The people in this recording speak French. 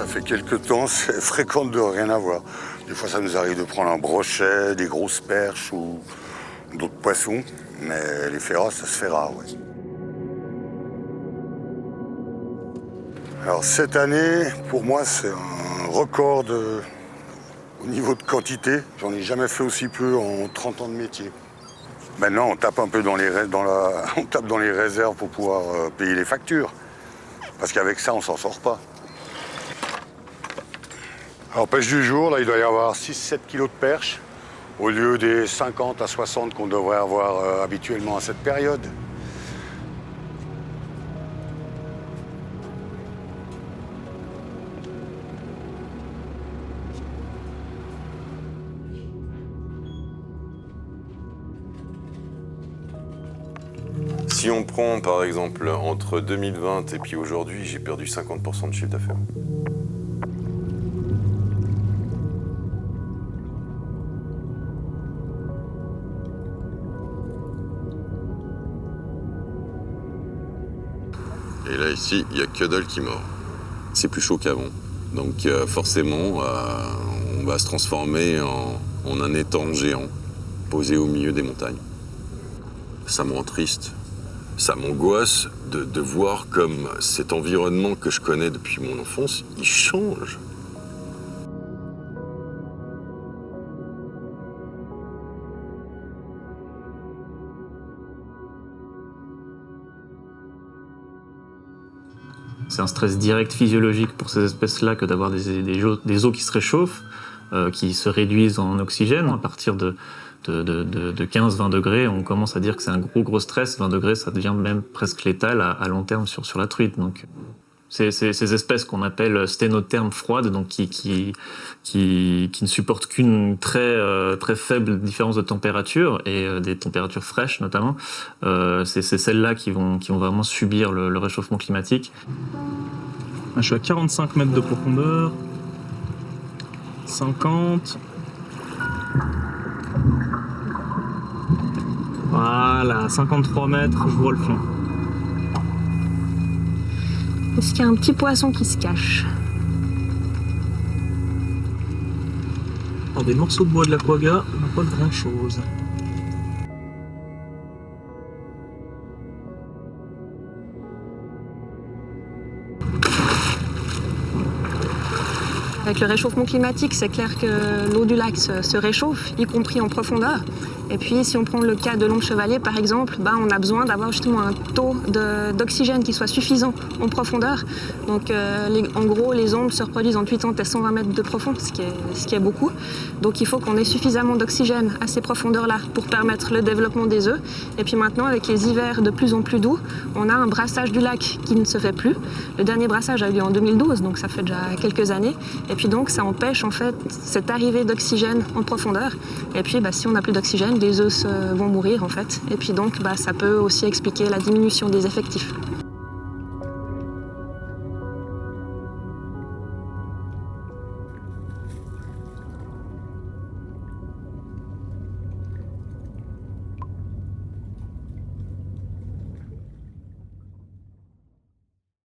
ça fait quelques temps, c'est fréquent de rien avoir. Des fois, ça nous arrive de prendre un brochet, des grosses perches ou d'autres poissons, mais les féroces, ça se fait rare, ouais. Alors cette année, pour moi, c'est un record au niveau de quantité. J'en ai jamais fait aussi peu en 30 ans de métier. Maintenant, on tape un peu dans les réserves pour pouvoir payer les factures. Parce qu'avec ça, on s'en sort pas. Alors, pêche du jour, là, il doit y avoir 6-7 kilos de perche, au lieu des 50 à 60 qu'on devrait avoir habituellement à cette période. Si on prend par exemple entre 2020 et puis aujourd'hui, j'ai perdu 50% de chiffre d'affaires. Et là ici, il n'y a que dalle qui mord. C'est plus chaud qu'avant. Donc forcément, on va se transformer en un étang géant posé au milieu des montagnes. Ça me rend triste. Ça m'angoisse de voir comme cet environnement que je connais depuis mon enfance, il change. C'est un stress direct physiologique pour ces espèces-là que d'avoir des eaux qui se réchauffent, qui se réduisent en oxygène. À partir de 15-20 degrés, on commence à dire que c'est un gros stress. 20 degrés, ça devient même presque létal à long terme sur la truite. Donc, ces espèces qu'on appelle sténothermes froides, donc qui ne supportent qu'une très faible différence de température et des températures fraîches notamment, c'est celles-là qui vont vraiment subir le réchauffement climatique. Je suis à 45 mètres de profondeur, 50. Voilà, 53 mètres, je vois le fond. Est-ce qu'il y a un petit poisson qui se cache? Dans des morceaux de bois de l'aquaga, on n'a pas de grand-chose. Avec le réchauffement climatique, c'est clair que l'eau du lac se réchauffe, y compris en profondeur. Et puis, si on prend le cas de l'ombre chevalier, par exemple, on a besoin d'avoir justement un taux d'oxygène qui soit suffisant en profondeur. Donc, en gros, les ombres se reproduisent entre 80 et 120 mètres de profond, ce qui est beaucoup. Donc, il faut qu'on ait suffisamment d'oxygène à ces profondeurs-là pour permettre le développement des œufs. Et puis maintenant, avec les hivers de plus en plus doux, on a un brassage du lac qui ne se fait plus. Le dernier brassage a eu lieu en 2012, donc ça fait déjà quelques années. Et puis donc, ça empêche en fait cette arrivée d'oxygène en profondeur. Et puis, si on n'a plus d'oxygène, les œufs vont mourir en fait. Et puis donc, ça peut aussi expliquer la diminution des effectifs.